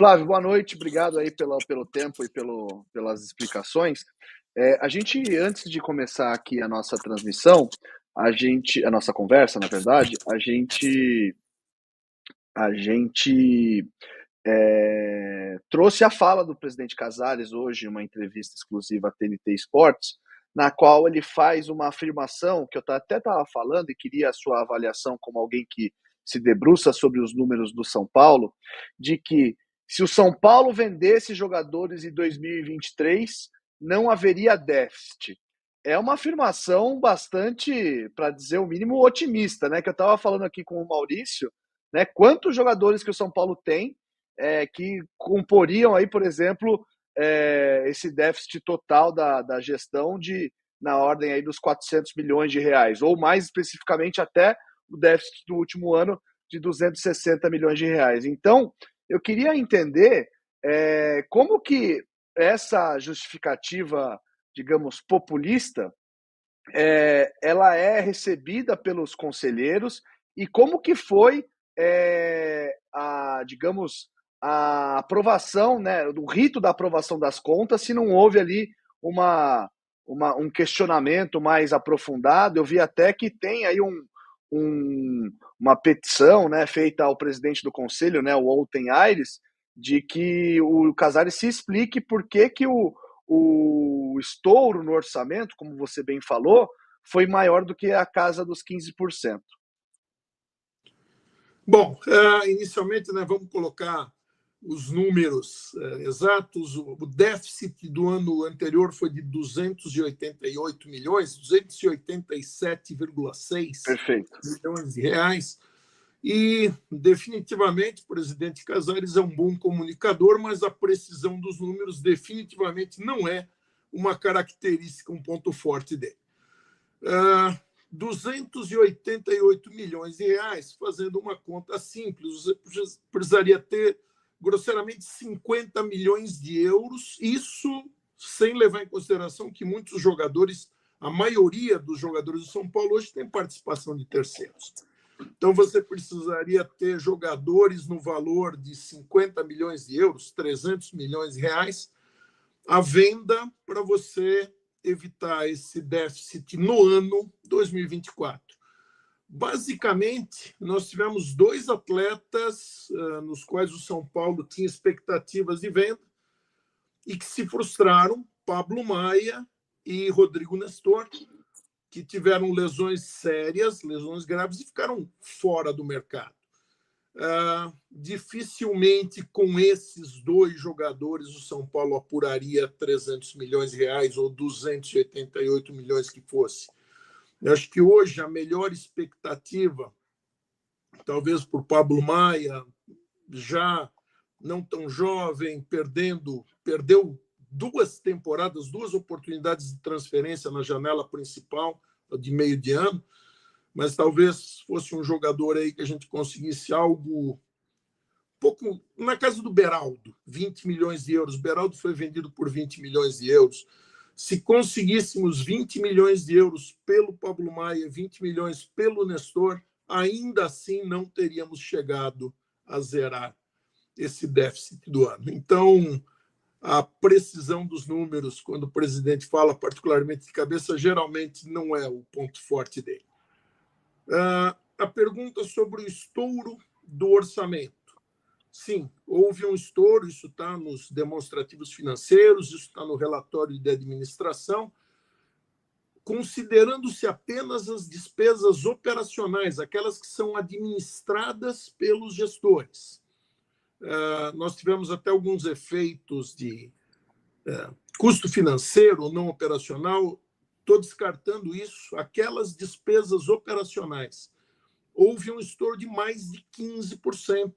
Flávio, boa noite, obrigado aí pelo tempo e pelas explicações. A gente, antes de começar aqui a nossa transmissão, a nossa conversa, na verdade, a gente trouxe a fala do presidente Casares hoje, em uma entrevista exclusiva à TNT Sports, na qual ele faz uma afirmação que eu até estava falando e queria a sua avaliação como alguém que se debruça sobre os números do São Paulo, de que se o São Paulo vendesse jogadores em 2023, não haveria déficit. É uma afirmação bastante, para dizer o mínimo, otimista, né? Que eu estava falando aqui com o Maurício, né? Quantos jogadores que o São Paulo tem que comporiam aí, por exemplo, esse déficit total da gestão na ordem aí dos 400 milhões de reais, ou mais especificamente até o déficit do último ano de 260 milhões de reais. Então, eu queria entender como que essa justificativa, digamos, populista, ela é recebida pelos conselheiros e como que foi digamos, a aprovação, né, o rito da aprovação das contas, se não houve ali um questionamento mais aprofundado. Eu vi até que tem aí uma petição, né, feita ao presidente do conselho, né, o Olten Aires, de que o Casares se explique por que o estouro no orçamento, como você bem falou, foi maior do que a casa dos 15%. Bom, inicialmente, né, vamos colocar os números exatos. O déficit do ano anterior foi de 288 milhões, 287,6 milhões de reais. E, definitivamente, o presidente Casares é um bom comunicador, mas a precisão dos números definitivamente não é uma característica, um ponto forte dele. 288 milhões de reais, fazendo uma conta simples, você precisaria ter grosseiramente 50 milhões de euros, isso sem levar em consideração que muitos jogadores, a maioria dos jogadores do São Paulo hoje tem participação de terceiros. Então, você precisaria ter jogadores no valor de 50 milhões de euros, 300 milhões de reais, à venda para você evitar esse déficit no ano 2024. Basicamente, nós tivemos dois atletas nos quais o São Paulo tinha expectativas de venda e que se frustraram, Pablo Maia e Rodrigo Nestor, que tiveram lesões sérias, lesões graves, e ficaram fora do mercado. Dificilmente com esses dois jogadores o São Paulo apuraria 300 milhões de reais ou 288 milhões que fosse. Eu acho que hoje a melhor expectativa, talvez por Pablo Maia, já não tão jovem, perdeu 2 temporadas, 2 oportunidades de transferência na janela principal de meio de ano, mas talvez fosse um jogador aí que a gente conseguisse algo pouco na casa do Beraldo, 20 milhões de euros. Beraldo foi vendido por 20 milhões de euros. Se conseguíssemos 20 milhões de euros pelo Pablo Maia, 20 milhões pelo Nestor, ainda assim não teríamos chegado a zerar esse déficit do ano. Então, a precisão dos números, quando o presidente fala particularmente de cabeça, geralmente não é o ponto forte dele. A pergunta sobre o estouro do orçamento. Sim, houve um estouro, isso está nos demonstrativos financeiros, isso está no relatório de administração, considerando-se apenas as despesas operacionais, aquelas que são administradas pelos gestores. Nós tivemos até alguns efeitos de custo financeiro não operacional. Estou descartando isso, aquelas despesas operacionais. Houve um estouro de mais de 15%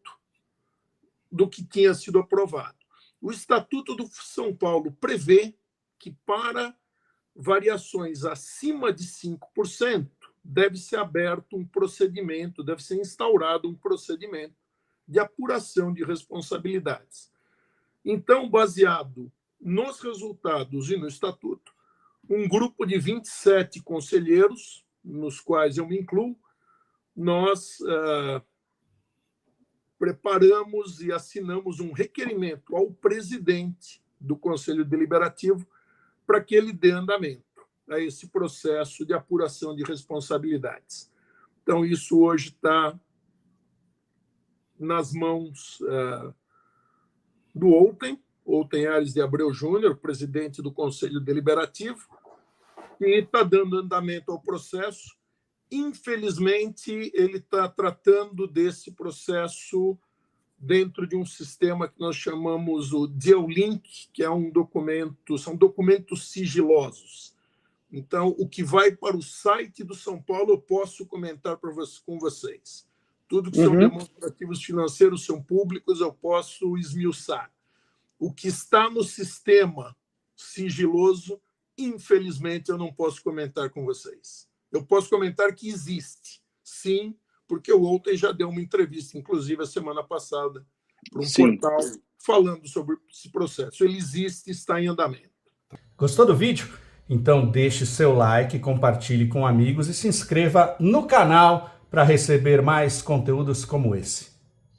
do que tinha sido aprovado. O Estatuto do São Paulo prevê que, para variações acima de 5%, deve ser aberto um procedimento, deve ser instaurado um procedimento de apuração de responsabilidades. Então, baseado nos resultados e no Estatuto, um grupo de 27 conselheiros, nos quais eu me incluo, nós preparamos e assinamos um requerimento ao presidente do Conselho Deliberativo para que ele dê andamento a esse processo de apuração de responsabilidades. Então, isso hoje está nas mãos do Olten Ares de Abreu Júnior, presidente do Conselho Deliberativo, que está dando andamento ao processo. Infelizmente, ele está tratando desse processo dentro de um sistema que nós chamamos o Geolink, que é são documentos sigilosos. Então, o que vai para o site do São Paulo, eu posso comentar com vocês. Tudo que são demonstrativos financeiros são públicos, eu posso esmiuçar. O que está no sistema sigiloso, infelizmente, eu não posso comentar com vocês. Eu posso comentar que existe, sim, porque o Olten já deu uma entrevista, inclusive a semana passada, para um portal falando sobre esse processo. Ele existe, está em andamento. Gostou do vídeo? Então deixe seu like, compartilhe com amigos e se inscreva no canal para receber mais conteúdos como esse.